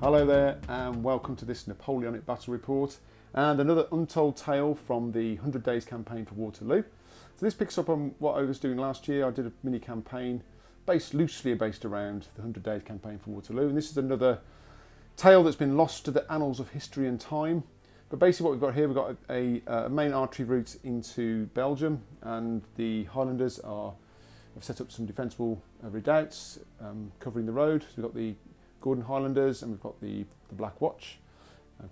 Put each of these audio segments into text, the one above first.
Hello there and welcome to this Napoleonic battle report and another untold tale from the 100 Days campaign for Waterloo. So this picks up on what I was doing last year. I did a mini campaign loosely based around the 100 Days campaign for Waterloo, and this is another tale that's been lost to the annals of history and time. But basically what we've got here, we've got a main artery route into Belgium, and the Highlanders have set up some defensible redoubts covering the road. So we've got the Gordon Highlanders and we've got the Black Watch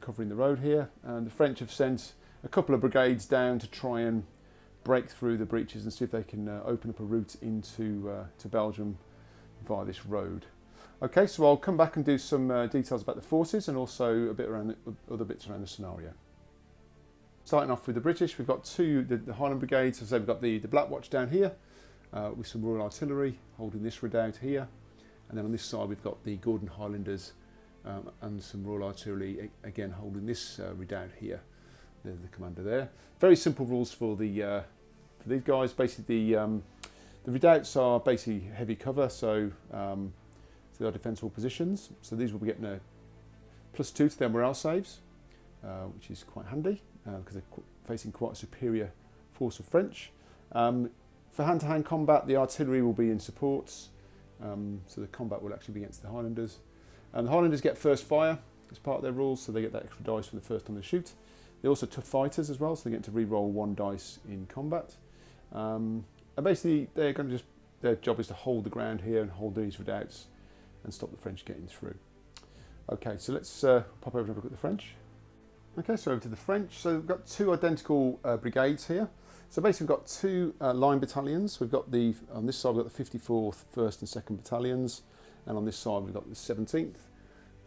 covering the road here, and the French have sent a couple of brigades down to try and break through the breaches and see if they can open up a route into to Belgium via this road. Okay, so I'll come back and do some details about the forces and also a bit around other bits around the scenario. Starting off with the British, we've got the Highland brigades. As I say, we've got the Black Watch down here with some Royal Artillery holding this redoubt here. And then on this side we've got the Gordon Highlanders and some Royal Artillery again holding this redoubt here. There's the commander there. Very simple rules for these guys. Basically the redoubts are basically heavy cover, so they are defensible positions. So these will be getting a +2 to their morale saves, which is quite handy because they're facing quite a superior force of French. For hand-to-hand combat, the artillery will be in supports. So the combat will actually be against the Highlanders. And the Highlanders get first fire as part of their rules, so they get that extra dice for the first time they shoot. They're also tough fighters as well, so they get to re-roll 1 dice in combat. And basically, they're going to their job is to hold the ground here and hold these redoubts and stop the French getting through. Okay, so let's pop over and have a look at the French. Okay, so over to the French. So we've got 2 identical brigades here. So basically we've got 2 line battalions. We've got on this side we've got the 54th, 1st and 2nd battalions, and on this side we've got the 17th,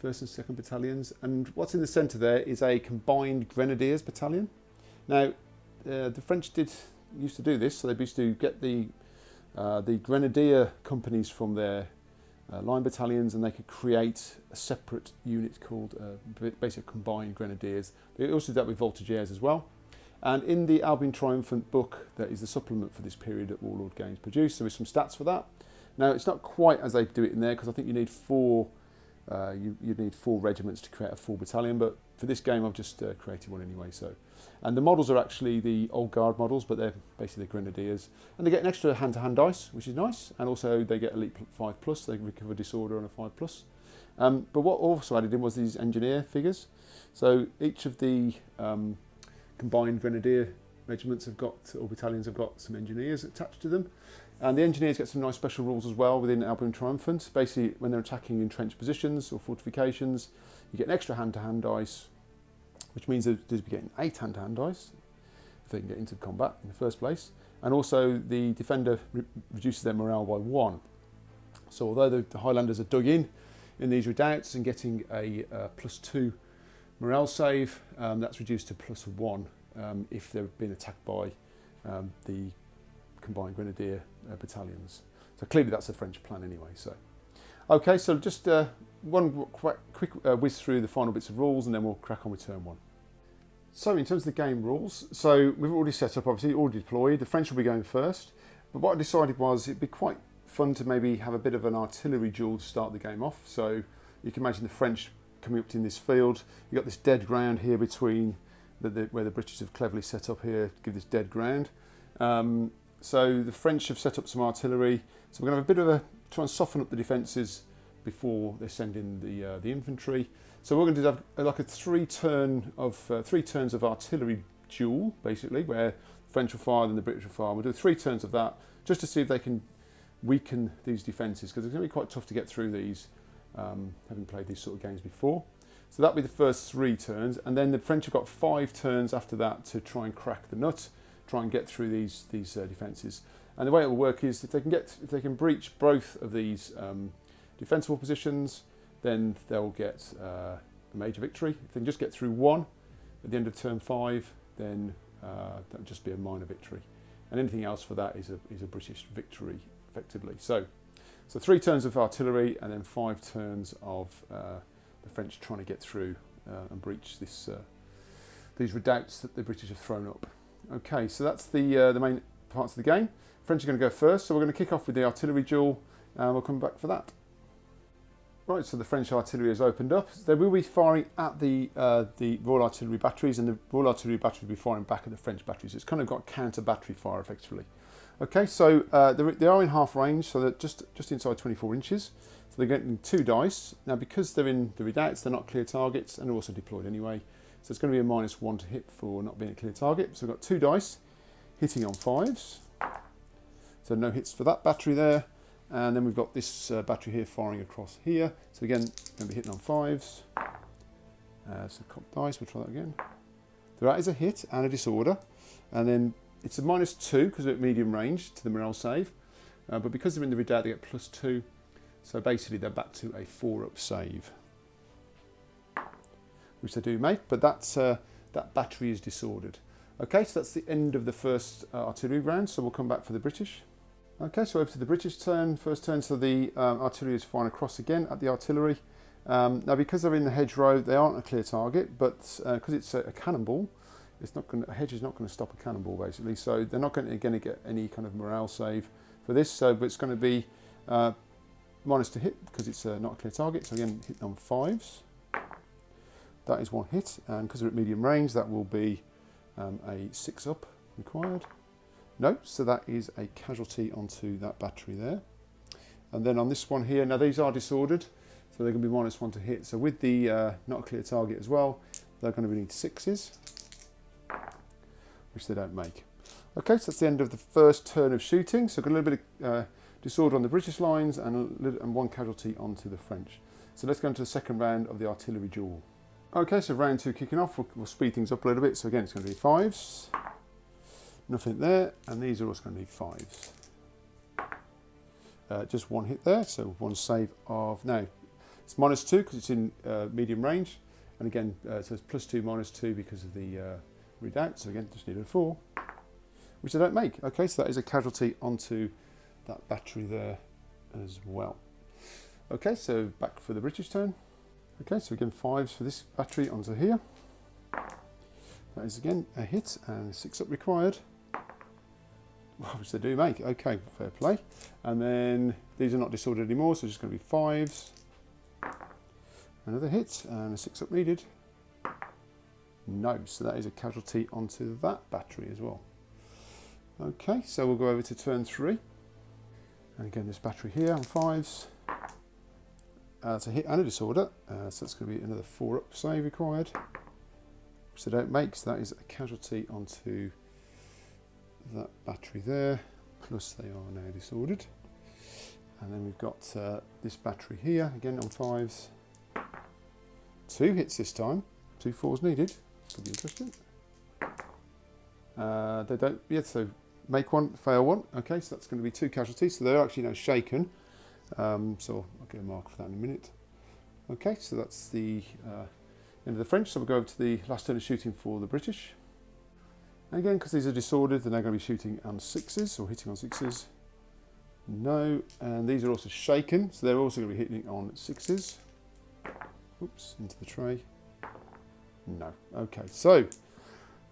1st and 2nd battalions. And what's in the centre there is a combined Grenadiers battalion. Now the French used to do this, so they used to get the Grenadier companies from their line battalions, and they could create a separate unit called basically combined Grenadiers. They also did that with voltigeurs as well. And in the Albion Triumphant book, that is the supplement for this period that Warlord Games produced, there is some stats for that. Now, it's not quite as they do it in there, because I think you need 4 regiments to create a full battalion, but for this game I've just created one anyway. And the models are actually the Old Guard models, but they're basically the Grenadiers. And they get an extra hand-to-hand dice, which is nice, and also they get Elite 5+, they recover Disorder on a 5+. But what also added in was these engineer figures. So each of the combined Grenadier regiments or battalions have got some engineers attached to them, and the engineers get some nice special rules as well within Albion Triumphant. Basically, when they're attacking entrenched positions or fortifications, you get an extra hand-to-hand dice, which means that they'll be getting 8 hand-to-hand dice if they can get into combat in the first place, and also the defender reduces their morale by 1. So although the Highlanders are dug in these redoubts and getting a +2 morale save, that's reduced to +1 if they've been attacked by the combined Grenadier battalions. So clearly that's the French plan anyway. So, okay, so just one quick whiz through the final bits of rules, and then we'll crack on with turn 1. So in terms of the game rules, so we've already set up, obviously, already deployed. The French will be going first, but what I decided was it'd be quite fun to maybe have a bit of an artillery duel to start the game off. So you can imagine the French coming up in this field. You've got this dead ground here between where the British have cleverly set up here to give this dead ground. So the French have set up some artillery. So we're going to have a bit of try and soften up the defences before they send in the infantry. So we're going to have like a 3 turns of artillery duel, basically, where the French will fire and the British will fire. We'll do 3 turns of that just to see if they can weaken these defences, because it's going to be quite tough to get through these, having played these sort of games before. So that'll be the first 3 turns, and then the French have got 5 turns after that to try and crack the nut, try and get through these defences. And the way it will work is if they can breach both of these defensible positions, then they'll get a major victory. If they can just get through 1 at the end of turn 5, then that'll just be a minor victory. And anything else for that is a British victory, effectively. So 3 turns of artillery, and then 5 turns of the French trying to get through and breach these redoubts that the British have thrown up. Okay, so that's the main parts of the game. French are going to go first, so we're going to kick off with the artillery duel, and we'll come back for that. Right, so the French artillery has opened up. They will be firing at the Royal Artillery batteries, and the Royal Artillery battery will be firing back at the French batteries. It's kind of got counter battery fire effectively. Okay, so they are in half range, so they're just inside 24 inches. So they're getting 2 dice. Now, because they're in the redoubts, they're not clear targets, and they're also deployed anyway. So it's going to be a -1 to hit for not being a clear target. So we've got 2 dice hitting on 5s. So no hits for that battery there. And then we've got this battery here firing across here. So again, going to be hitting on 5s. So cop dice, we'll try that again. That is a hit and a disorder. And then it's a -2 because they're at medium range to the morale save. But because they're in the redoubt, they get +2. So basically they're back to a 4-up save, which they do make, but that battery is disordered. Okay, so that's the end of the first artillery round, so we'll come back for the British. Okay, so over to the British turn, first turn, so the artillery is firing across again at the artillery. Now, because they're in the hedgerow, they aren't a clear target, but because it's a cannonball, a hedge is not going to stop a cannonball, basically, so they're not going to get any kind of morale save for this, so but it's going to be minus to hit because it's not a clear target, so again, hitting on 5s. That is 1 hit, and because they're at medium range, that will be a 6-up required. No, so that is a casualty onto that battery there. And then on this one here, now these are disordered, so they're going to be -1 to hit. So with the not a clear target as well, they're going to need 6s, which they don't make. Okay, so that's the end of the first turn of shooting. So got a little bit of disorder on the British lines and 1 casualty onto the French. So let's go into the second round of the artillery duel. Okay, so round 2 kicking off. We'll speed things up a little bit. So again, it's going to be 5s. Nothing there, and these are also going to be 5s. Just 1 hit there, so 1 save of... Now, it's -2 because it's in medium range. And again, so it's +2, -2 because of the redoubt. So again, just needed a 4, which they don't make. Okay, so that is a casualty onto that battery there as well. Okay, so back for the British turn. Okay, so again 5s for this battery onto here. That is again a hit and 6-up required, which they do make. Okay, fair play. And then these are not disordered anymore, so it's just going to be 5s. Another hit and a 6-up needed. No, so that is a casualty onto that battery as well. Okay, so we'll go over to turn 3. And again, this battery here on 5s. It's a hit and a disorder, so that's going to be another 4-up save required, which they don't make, so that is a casualty onto that battery there, plus they are now disordered. And then we've got this battery here, again on 5s. 2 hits this time, 2 4s needed, could be interesting. They don't, yeah, so make 1, fail 1. Okay, so that's going to be 2 casualties, so they're actually now shaken. So I'll get a mark for that in a minute. Okay, so that's the end of the French, so we'll go over to the last turn of shooting for the British. And again, because these are disordered, they're now going to be shooting on 6s, or hitting on 6s. No, and these are also shaken, so they're also going to be hitting on 6s. Oops, into the tray. No. Okay, so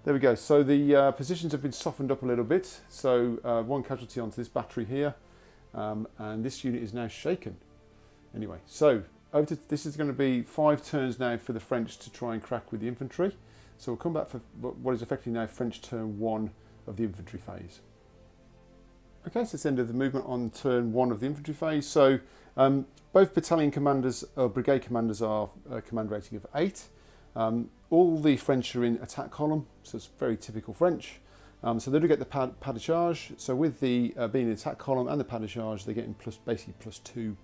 there we go. So the positions have been softened up a little bit. So 1 casualty onto this battery here. And this unit is now shaken. Anyway, so this is going to be 5 turns now for the French to try and crack with the infantry. So we'll come back for what is effectively now French turn 1 of the infantry phase. Okay, so it's the end of the movement on turn 1 of the infantry phase. So both battalion commanders, brigade commanders are command rating of 8. All the French are in attack column, so it's very typical French. So they do get the pas de charge. So with the being in attack column and the pas de charge, they're getting basically +2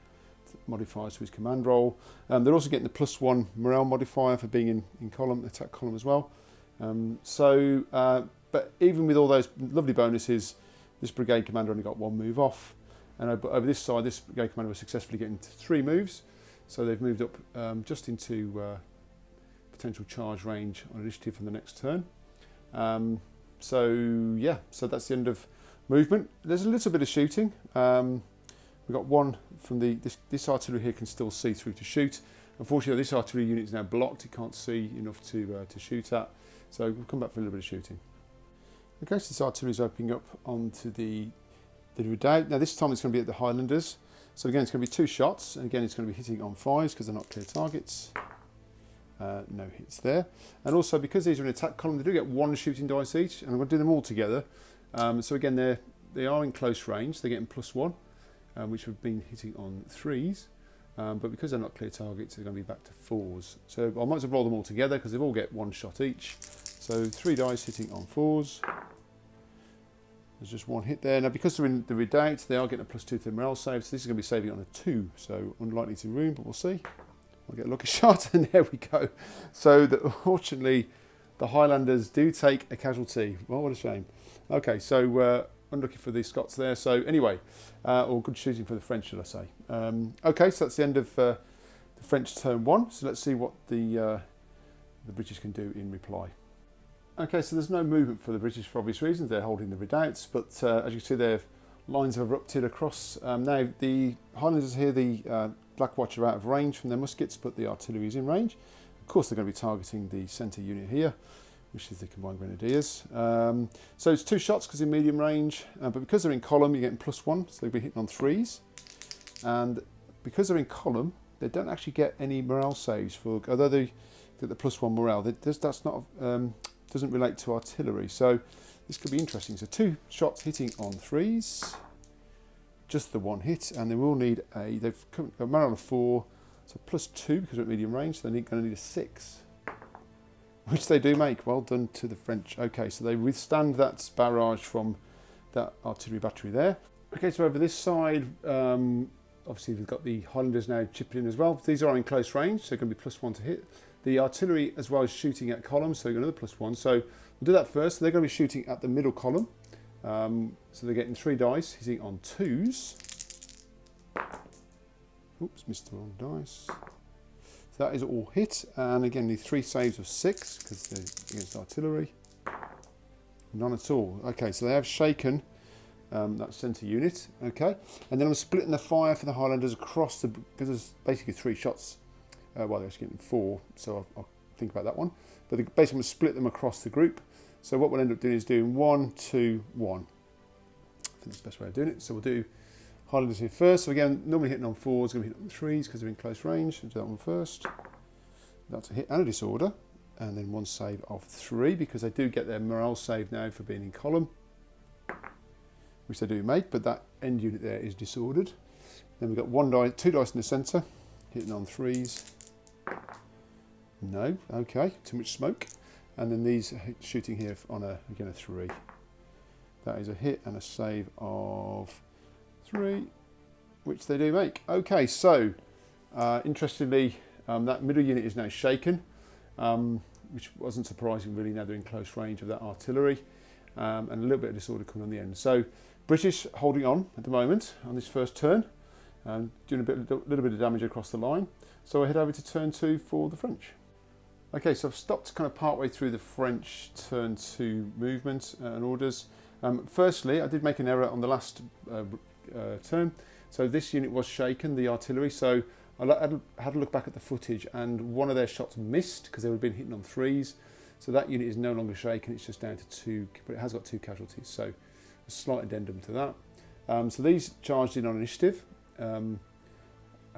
modifiers to his command roll. They're also getting the +1 morale modifier for being in column, attack column as well. But even with all those lovely bonuses, this brigade commander only got 1 move off. And over this side, this brigade commander was successfully getting 3 moves. So they've moved up just into potential charge range on initiative for the next turn. So yeah, so that's the end of movement. There's a little bit of shooting. We've got 1 from this artillery here can still see through to shoot. Unfortunately, this artillery unit is now blocked. It can't see enough to shoot at. So we'll come back for a little bit of shooting. Okay, so this artillery is opening up onto the redoubt. Now this time it's going to be at the Highlanders. So again, it's going to be 2 shots, and again, it's going to be hitting on 5s because they're not clear targets. No hits there. And also, because these are in attack column, they do get 1 shooting dice each, and I'm going to do them all together. So again, they are in close range. They're getting +1, which have been hitting on 3s. But because they're not clear targets, they're going to be back to 4s. So I might as well roll them all together because they all get 1 shot each. So 3 dice hitting on 4s. There's just 1 hit there. Now, because they're in the redoubt, they are getting a +2 to the morale save. So this is going to be saving on a 2. So unlikely to ruin, but we'll see. I'll get a lucky shot, and there we go. So unfortunately, the Highlanders do take a casualty. Well, what a shame. Okay, so unlucky for the Scots there. So anyway, or good shooting for the French, shall I say. Okay, so that's the end of the French turn 1. So let's see what the British can do in reply. Okay, so there's no movement for the British for obvious reasons. They're holding the redoubts, but as you can see, their lines have erupted across. Now, the Highlanders here, the Black Watch are out of range from their muskets, but the artillery is in range. Of course, they're going to be targeting the centre unit here, which is the combined grenadiers. So it's 2 shots because in medium range, but because they're in column, you're getting +1, so they'll be hitting on 3s. And because they're in column, they don't actually get any morale saves for, although they get the +1 morale. That's not doesn't relate to artillery, so this could be interesting. So 2 shots hitting on 3s, just the 1 hit, and they will need they've got a morale of 4, so +2 because they're at medium range. So they're going to need a 6. Which they do make. Well done to the French. Okay, so they withstand that barrage from that artillery battery there. Okay, so over this side, obviously we've got the Highlanders now chipping in as well. These are in close range, so they're going to be +1 to hit. The artillery as well as shooting at columns, so another +1. So we'll do that first. So they're going to be shooting at the middle column. So they're getting 3 dice, hitting on 2s. Oops, missed the wrong dice. So that is all hit, and again, need 3 saves of 6 because they're against artillery. None at all. Okay, so they have shaken that centre unit. Okay, and then I'm splitting the fire for the Highlanders across the, because there's basically 3 shots. Well, they're actually getting 4, so I'll think about that one. But basically, I'm going to split them across the group. So what we'll end up doing is doing 1, 2, 1. I think that's the best way of doing it. So we'll do Highlanders here first. So again, normally hitting on 4s, going to hit on 3s because they're in close range. We'll do that one first. That's a hit and a disorder. And then 1 save of 3 because they do get their morale save now for being in column, which they do make, but that end unit there is disordered. Then we've got 2 dice in the centre, hitting on 3s. No, okay, too much smoke. And then these shooting here on again a 3. That is a hit and a save of 3, which they do make. Okay, so interestingly, that middle unit is now shaken, which wasn't surprising really. Now they're in close range of that artillery, and a little bit of disorder coming on the end. So British holding on at the moment on this first turn, doing a little bit of damage across the line. So I head over to turn 2 for the French. Okay, so I've stopped kind of partway through the French turn 2 movement and orders. Firstly, I did make an error on the last turn. So this unit was shaken, the artillery. So I had a look back at the footage, and one of their shots missed because they would have been hitting on 3s. So that unit is no longer shaken. It's just down to 2, but it has got 2 casualties. So a slight addendum to that. So these charged in on initiative.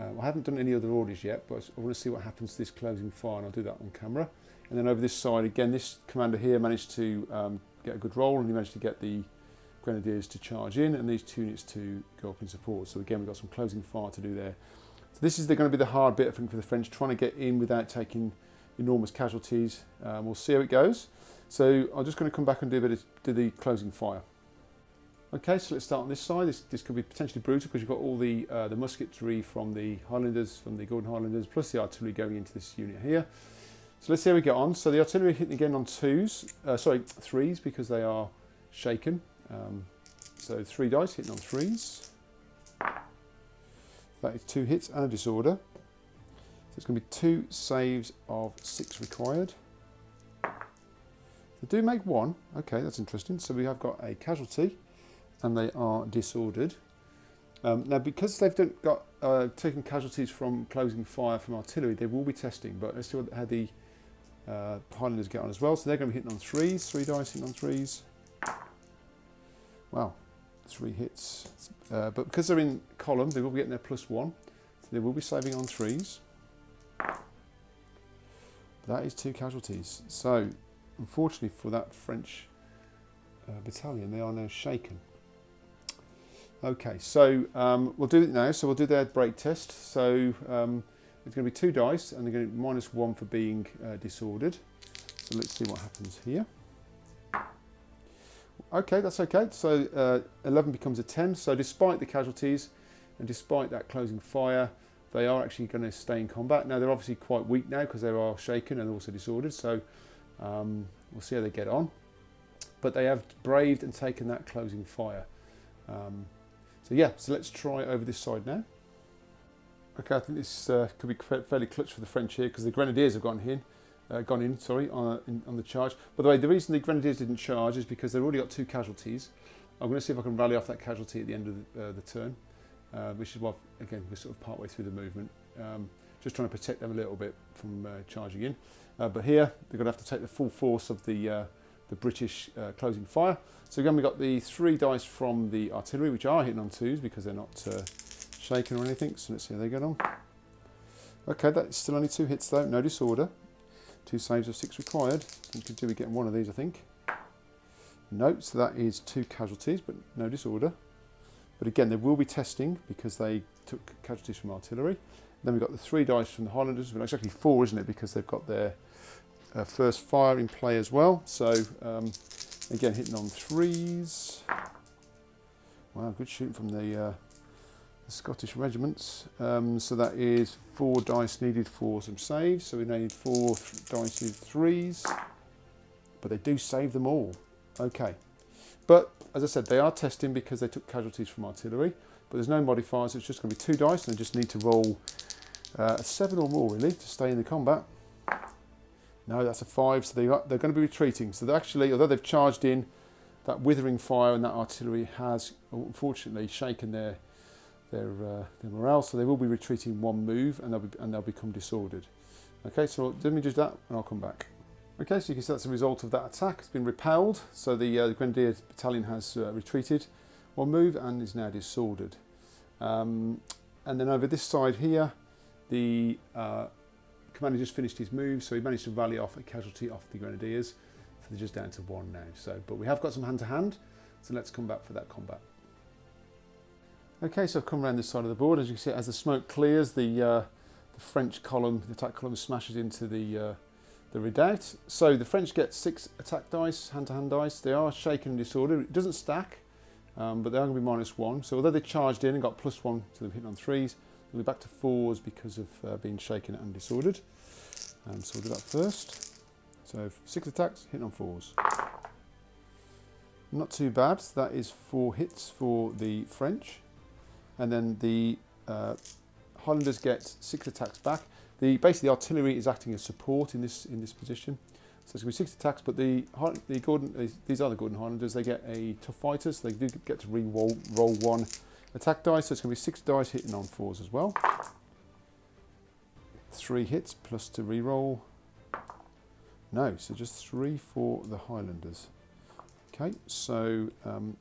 I haven't done any other orders yet, but I want to see what happens to this closing fire, and I'll do that on camera. And then over this side, again, this commander here managed to get a good roll, and he managed to get the grenadiers to charge in, and these 2 units to go up in support. So again, we've got some closing fire to do there. So this is going to be the hard bit, I think, for the French, trying to get in without taking enormous casualties. We'll see how it goes. So I'm just going to come back and do the closing fire. Okay, so let's start on this side. This could be potentially brutal because you've got all the musketry from the Highlanders, from the Gordon Highlanders, plus the artillery going into this unit here. So let's see how we get on. So the artillery hitting again on 3s because they are shaken. So 3 dice hitting on 3s. That is 2 hits and a disorder. So it's going to be 2 saves of 6 required. They do make 1. Okay, that's interesting. So we have got a casualty, and they are disordered. Now, because they've got taken casualties from closing fire from artillery, they will be testing. But let's see how the Highlanders get on as well. So they're going to be hitting on 3s. 3 dice hitting on 3s. Wow, 3 hits. But because they're in column, they will be getting their +1. So they will be saving on 3s. That is 2 casualties. So, unfortunately for that French battalion, they are now shaken. Okay, so we'll do it now. So we'll do their break test. So it's going to be 2 dice, and they're going to -1 for being disordered. So let's see what happens here. Okay, that's okay. So 11 becomes a 10. So despite the casualties and despite that closing fire, they are actually going to stay in combat. Now they're obviously quite weak now because they are shaken and also disordered. So we'll see how they get on. But they have braved and taken that closing fire. So yeah, so let's try over this side now. Okay, I think this could be fairly clutch for the French here because the Grenadiers have gone in, on the charge. By the way, the reason the Grenadiers didn't charge is because they've already got 2 casualties. I'm going to see if I can rally off that casualty at the end of the turn, which is why, again, we're sort of part way through the movement. Just trying to protect them a little bit from charging in. But here, they're going to have to take the full force of the British closing fire. So again, we've got the 3 dice from the artillery, which are hitting on 2s because they're not shaken or anything. So let's see how they get on. Okay, that's still only 2 hits though, no disorder. 2 saves of 6 required. We could do with getting 1 of these, I think. No, so that is 2 casualties, but no disorder. But again, they will be testing because they took casualties from artillery. Then we've got the 3 dice from the Highlanders, but it's actually 4, isn't it? Because they've got their first fire in play as well. So again, hitting on 3s. Wow, good shooting from the Scottish regiments. So that is 4 dice needed for some saves. So we need 4 dice needed 3s. But they do save them all. Okay. But as I said, they are testing because they took casualties from artillery. But there's no modifiers. It's just going to be 2 dice, and they just need to roll a 7 or more really to stay in the combat. No, that's a 5, so they're going to be retreating. So they're actually, although they've charged in, that withering fire and that artillery has unfortunately shaken their morale. So they will be retreating 1 move, and they'll become disordered. Okay, so let me do that, and I'll come back. Okay, so you can see that's a result of that attack. It's been repelled, so the Grenadier battalion has retreated 1 move and is now disordered. And then over this side here, the commander just finished his move, so he managed to rally off a casualty off the Grenadiers. So they're just down to 1 now. So, but we have got some hand-to-hand, so let's come back for that combat. Okay, so I've come around this side of the board. As you can see, as the smoke clears, the French column, the attack column, smashes into the redoubt. So the French get 6 attack dice, hand-to-hand dice. They are shaken and disordered. It doesn't stack, but they are going to be -1. So although they charged in and got +1 to them hitting on 3s, they'll be back to 4s because of being shaken and disordered. So we'll do that first. So 6 attacks, hitting on 4s. Not too bad. That is 4 hits for the French. And then the Highlanders get 6 attacks back. Basically, the artillery is acting as support in this position. So it's going to be 6 attacks, but these are the Gordon Highlanders. They get a tough fighter, so they do get to roll 1 attack dice. So it's going to be 6 dice hitting on 4s as well. 3 hits plus to re-roll. No, so just 3 for the Highlanders. Okay, so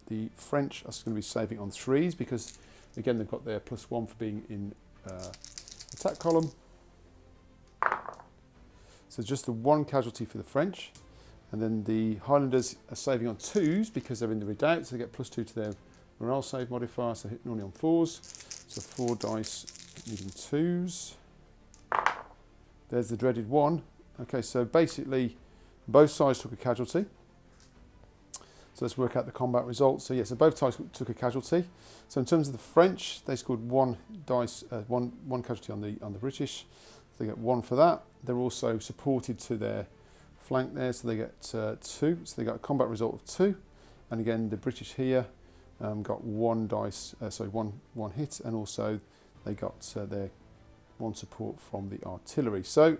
the French are going to be saving on 3s because, again, they've got their +1 for being in attack column. So just the 1 casualty for the French, and then the Highlanders are saving on 2s because they're in the redoubt, so they get +2 to their morale save modifier, so hitting only on 4s. So 4 dice needing 2s. There's the dreaded 1. Okay, so basically both sides took a casualty. So let's work out the combat results. So yeah, so both sides took a casualty. So in terms of the French, they scored 1 dice, one casualty on the British. So they get 1 for that. They're also supported to their flank there, so they get 2. So they got a combat result of 2. And again, the British here got 1 dice, one hit, and also they got their 1 support from the artillery. So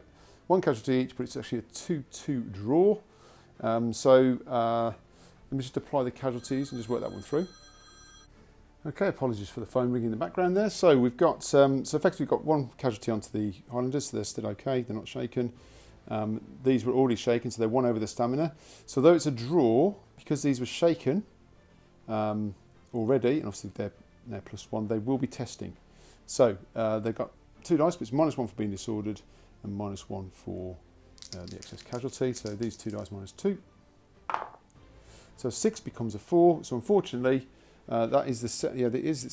1 casualty each, but it's actually a 2-2 draw. Let me just apply the casualties and just work that one through. Okay, apologies for the phone ringing in the background there. So we've got, so effectively we've got 1 casualty onto the Highlanders, so they're still okay, they're not shaken. These were already shaken, so they're 1 over the stamina. So though it's a draw, because these were shaken, already, and obviously they're now +1, they will be testing. So they've got 2 dice, but it's -1 for being disordered and -1 for the excess casualty. So these 2 dice -2. So 6 becomes a 4. So unfortunately, that is it's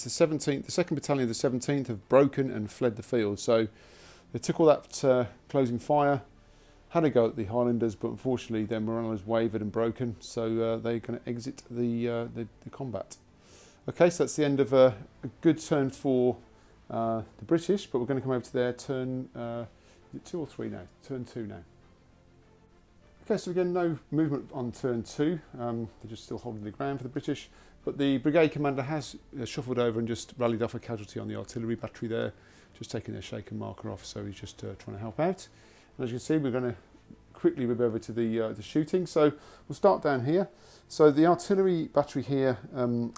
the 17th. The 2nd Battalion of the 17th have broken and fled the field. So they took all that closing fire, had a go at the Highlanders, but unfortunately their morale has wavered and broken. So they're going to exit the combat. Okay, so that's the end of a good turn for the British, but we're going to come over to their turn. Is it 2 or 3 now? Turn 2 now. Okay, so again, no movement on turn 2. They're just still holding the ground for the British, but the brigade commander has shuffled over and just rallied off a casualty on the artillery battery there, just taking their shaken marker off, so he's just trying to help out. And as you can see, we're going to quickly move over to the shooting. So we'll start down here. So the artillery battery here,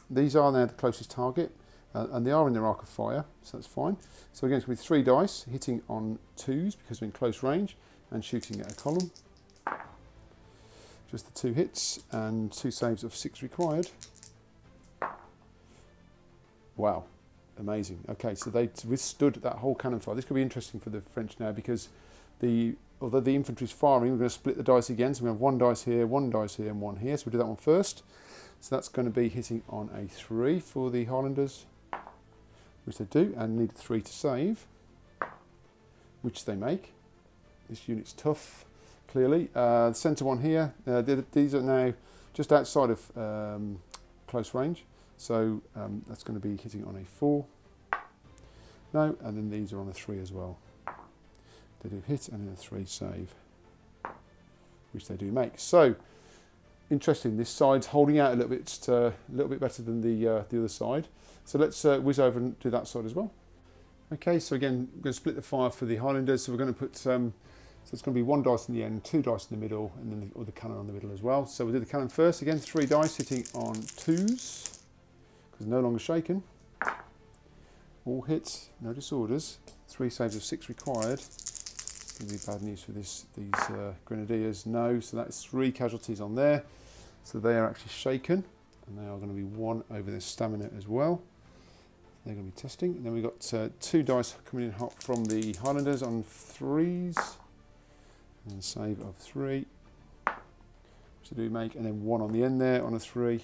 these are now the closest target, and they are in their arc of fire, so that's fine. So again, it's with 3 dice, hitting on 2s because we're in close range, and shooting at a column. Just the 2 hits and 2 saves of 6 required. Wow, amazing. Okay, so they withstood that whole cannon fire. This could be interesting for the French now, because although the infantry's firing, we're going to split the dice again. So we have 1 dice here, 1 dice here, and 1 here. So we'll do that one first. So that's going to be hitting on a 3 for the Highlanders, which they do, and need 3 to save, which they make. This unit's tough, clearly. The centre one here, these are now just outside of close range. So that's going to be hitting on a 4. No, and then these are on a 3 as well. They do hit and then a 3 save, which they do make. So interesting. This side's holding out a little bit better than the other side. So let's whiz over and do that side as well. Okay. So again, we're going to split the fire for the Highlanders. So we're going to put so it's going to be 1 dice in the end, 2 dice in the middle, and then the other cannon on the middle as well. So we'll do the cannon first. Again, 3 dice hitting on 2s because no longer shaken. All hits, no disorders. 3 saves of 6 required. Going to be bad news for these Grenadiers. No, so that's 3 casualties on there. So they are actually shaken, and they are going to be 1 over their stamina as well. They're going to be testing. And then we've got 2 dice coming in hot from the Highlanders on 3s, and save of 3, which they do make, and then 1 on the end there on a 3.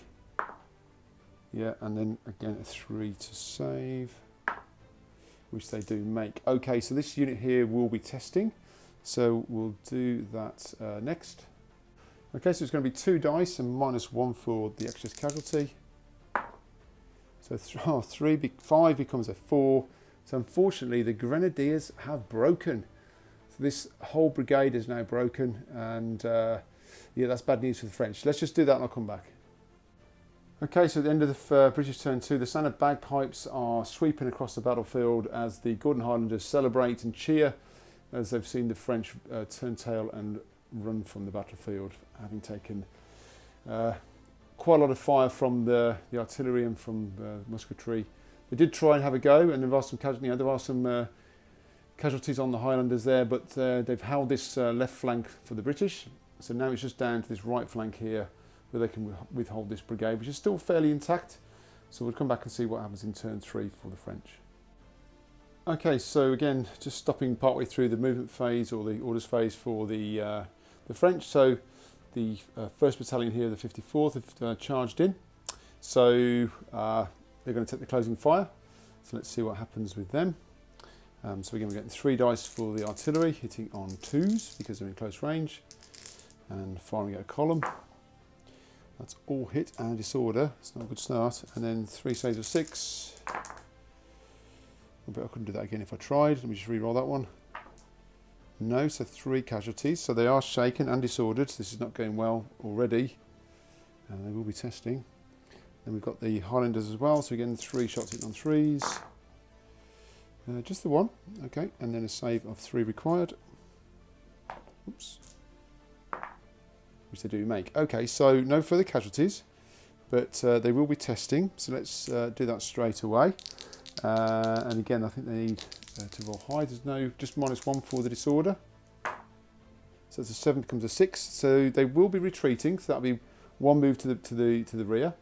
Yeah, and then again a 3 to save, which they do make. Okay, so this unit here will be testing. So we'll do that next. Okay, so it's going to be 2 dice and -1 for the excess casualty. So 5 becomes a 4. So unfortunately, the Grenadiers have broken. So this whole brigade is now broken, and yeah, that's bad news for the French. Let's just do that and I'll come back. Okay, so at the end of the British turn 2, the sound of bagpipes are sweeping across the battlefield as the Gordon Highlanders celebrate and cheer as they've seen the French turn tail and run from the battlefield, having taken quite a lot of fire from the artillery and from musketry. They did try and have a go, and there are some casualties on the Highlanders there, but they've held this left flank for the British. So now it's just down to this right flank here, where they can withhold this brigade, which is still fairly intact. So we'll come back and see what happens in turn 3 for the French. Okay, so again, just stopping partway through the movement phase or the orders phase for the French. So the 1st Battalion here, the 54th, have charged in. So they're going to take the closing fire. So let's see what happens with them. So again, we're getting 3 dice for the artillery, hitting on 2s because they're in close range, and firing at a column. That's all hit and disorder. It's not a good start. And then 3 saves of 6. I bet I couldn't do that again if I tried. Let me just re-roll that one. No, so 3 casualties. So they are shaken and disordered. So this is not going well already. And they will be testing. Then we've got the Highlanders as well. So again, 3 shots hitting on 3s. Just the 1. Okay, and then a save of 3 required. Oops. Which they do make. Okay, so no further casualties, but they will be testing. So let's do that straight away. And again, I think they need to roll high. There's no, just -1 for the disorder. So it's a 7 becomes a 6. So they will be retreating. So that'll be 1 move to the rear.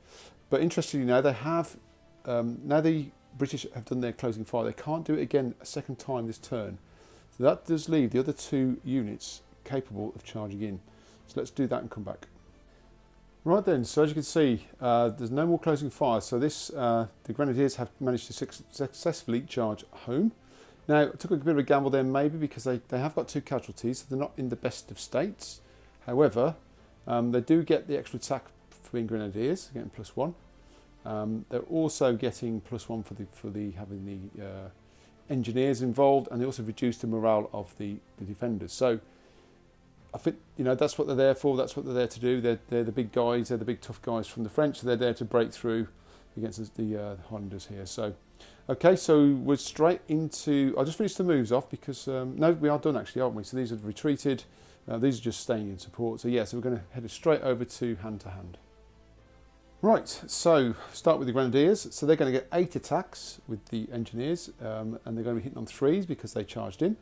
But interestingly now, they have, now the British have done their closing fire, they can't do it again a second time this turn. So that does leave the other 2 units capable of charging in. So let's do that and come back. Right then, so as you can see, there's no more closing fire. So this, the Grenadiers have managed to successfully charge home. Now, I took a bit of a gamble there maybe because they have got 2 casualties, so they're not in the best of states. However, they do get the extra attack for being Grenadiers, getting +1. They're also getting +1 for the having the engineers involved, and they also reduce the morale of the defenders. So I think, you know, that's what they're there for. That's what they're there to do. They're the big guys. They're the big tough guys from the French. So they're there to break through against the Highlanders here. So, okay, so we're straight into. I'll just finish the moves off because no, we are done actually, aren't we? So these have retreated. These are just staying in support. So yeah, so we're going to head straight over to hand. Right, so start with the Grenadiers. So they're going to get 8 attacks with the engineers, and they're going to be hitting on 3s because they charged in.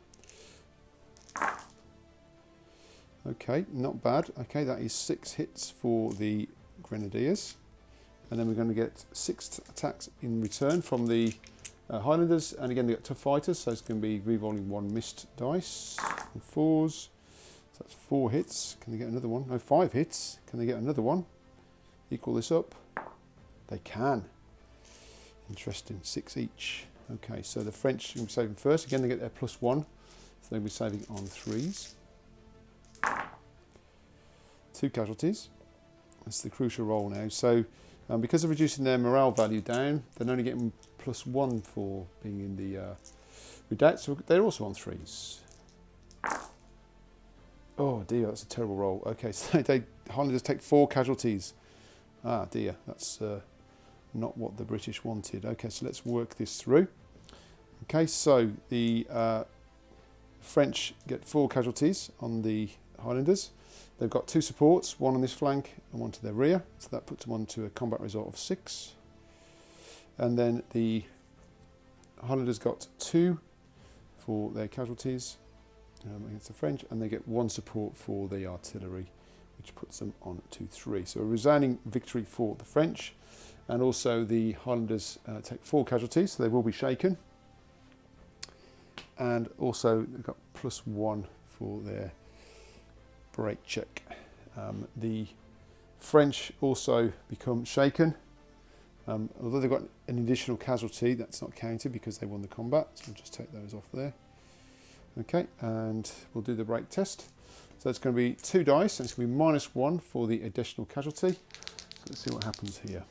Okay, not bad. Okay, that is 6 hits for the Grenadiers. And then we're going to get 6 attacks in return from the Highlanders. And again, they've got tough fighters, so it's going to be re-rolling 1 missed dice. And 4s. So that's 4 hits. Can they get another one? No, 5 hits. Can they get another one? Equal this up. They can. Interesting. 6 each. Okay, so the French will be saving first. Again, they get their +1. So they'll be saving on 3s. 2 casualties. That's the crucial roll now. So because of reducing their morale value down, they're only getting +1 for being in the redoubts. So they're also on 3s. Oh dear, that's a terrible roll. Okay, so Highlanders take 4 casualties. Ah dear, that's not what the British wanted. Okay, so let's work this through. Okay, so the French get 4 casualties on the Highlanders. They've got 2 supports, 1 on this flank and 1 to their rear. So that puts them on to a combat result of 6. And then the Highlanders got 2 for their casualties against the French, and they get 1 support for the artillery, which puts them on to 3. So a resounding victory for the French. And also the Highlanders take 4 casualties, so they will be shaken. And also they've got +1 for their break check. The French also become shaken. Although they've got an additional casualty, that's not counted because they won the combat. So we'll just take those off there. Okay, and we'll do the break test. So it's going to be 2 dice, and it's going to be -1 for the additional casualty. So let's see what happens here.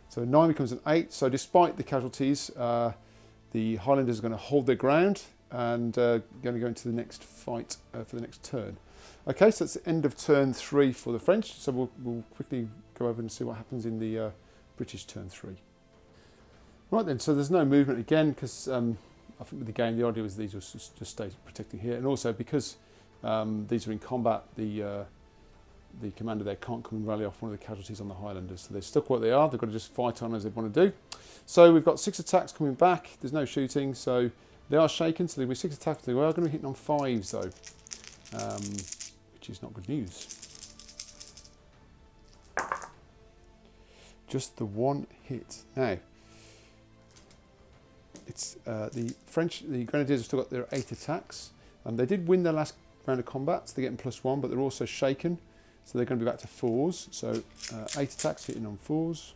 So 9 becomes an 8. So despite the casualties, the Highlanders are going to hold their ground and going to go into the next fight for the next turn. Okay, so that's the end of turn 3 for the French. So we'll quickly go over and see what happens in the British turn 3. Right then, so there's no movement again because I think with the game the idea was these will just stay protecting here, and also because these are in combat, the commander there can't come and rally off one of the casualties on the Highlanders. So they're stuck where they are. They've got to just fight on as they want to do. So we've got 6 attacks coming back. There's no shooting, so they are shaken. So there'll be 6 attacks. They are going to be hitting on 5s though, which is not good news. Just the 1 hit. Now, it's the French, the Grenadiers have still got their 8 attacks. They did win their last round of combat, so they're getting +1, but they're also shaken. So they're going to be back to 4s. So 8 attacks hitting on 4s.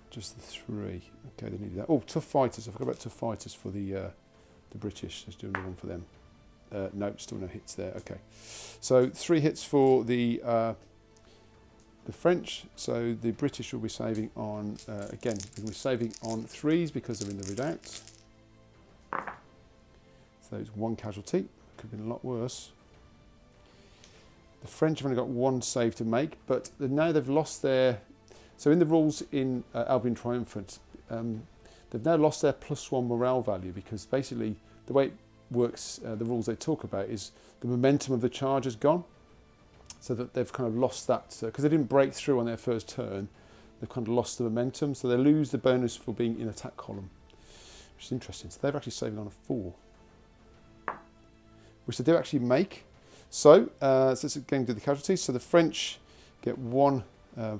Just the 3. Okay, they needed that. Oh, tough fighters. I forgot about tough fighters for the British. Let's do another one for them. No, still no hits there. Okay. So 3 hits for the French. So the British will be saving on, again, we'll be saving on 3s because they're in the redoubts. So it's 1 casualty. Could have been a lot worse. The French have only got 1 save to make, but now they've lost their... So in the rules in Albion Triumphant, they've now lost their +1 morale value because basically the way it works, the rules they talk about is the momentum of the charge is gone. So that they've kind of lost that, because they didn't break through on their first turn, they've kind of lost the momentum. So they lose the bonus for being in attack column, which is interesting. So they're actually saving on a 4, which they do actually make. So, so let's again do the casualties. So the French get 1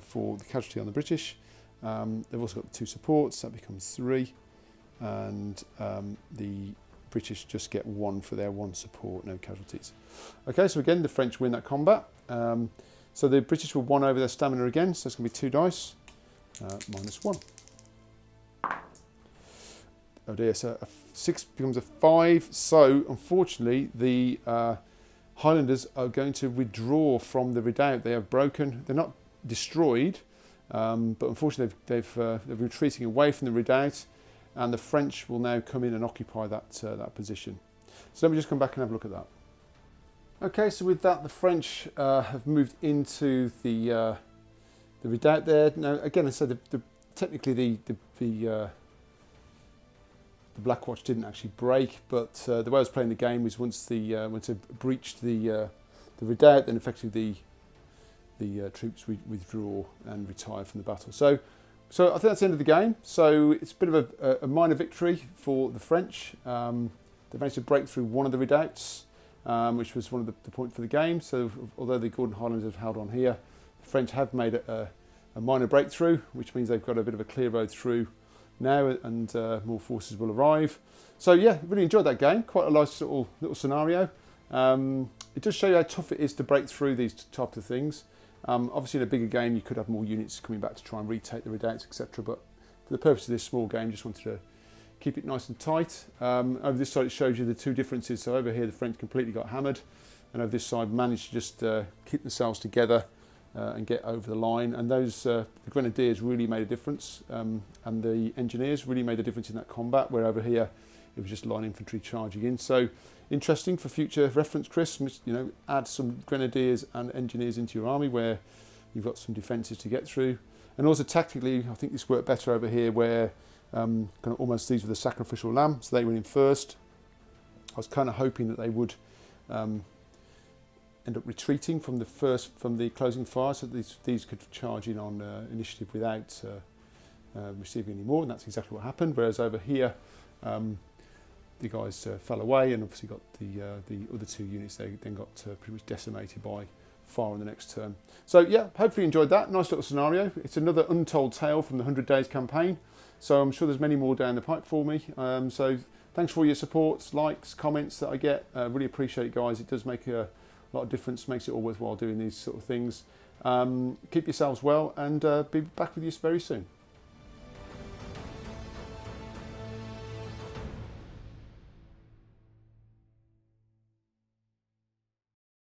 for the casualty on the British. They've also got the 2 supports, that becomes 3, and the British just get 1 for their 1 support, no casualties. Okay, so again, the French win that combat. So the British will 1 over their stamina again, so it's going to be 2 dice, -1. Oh dear, so a 6 becomes a 5. So unfortunately, the Highlanders are going to withdraw from the redoubt. They have broken. They're not destroyed, but unfortunately they're retreating away from the redoubt, and the French will now come in and occupy that position. So let me just come back and have a look at that. Okay, so with that, the French have moved into the redoubt there. Now, again, I said technically the Black Watch didn't actually break, but the way I was playing the game was once they breached the redoubt, then effectively the troops withdraw and retire from the battle. So I think that's the end of the game. So it's a bit of a minor victory for the French. They managed to break through one of the redoubts, which was one of the points for the game. So although the Gordon Highlanders have held on here, the French have made a minor breakthrough, which means they've got a bit of a clear road through now, and more forces will arrive. So yeah, really enjoyed that game. Quite a nice little scenario. It does show you how tough it is to break through these types of things. Obviously in a bigger game you could have more units coming back to try and retake the redoubts, etc. But for the purpose of this small game, just wanted to keep it nice and tight. Over this side it shows you the 2 differences. So over here the French completely got hammered, and over this side managed to just keep themselves together and get over the line. And those the Grenadiers really made a difference, and the Engineers really made a difference in that combat, where over here it was just line infantry charging in. So interesting for future reference, Chris. You know, add some Grenadiers and Engineers into your army where you've got some defences to get through. And also tactically, I think this worked better over here, where kind of almost these were the sacrificial lamb, so they went in first. I was kind of hoping that they would end up retreating from the closing fire, so that these could charge in on initiative without receiving any more, and that's exactly what happened. Whereas over here, the guys fell away, and obviously got the other 2 units. They then got pretty much decimated by fire on the next turn. So yeah, hopefully you enjoyed that. Nice little scenario. It's another untold tale from the 100 Days campaign. So I'm sure there's many more down the pipe for me. So thanks for all your supports, likes, comments that I get. Really appreciate it, guys. It does make a lot of difference, makes it all worthwhile doing these sort of things. Keep yourselves well, and be back with you very soon.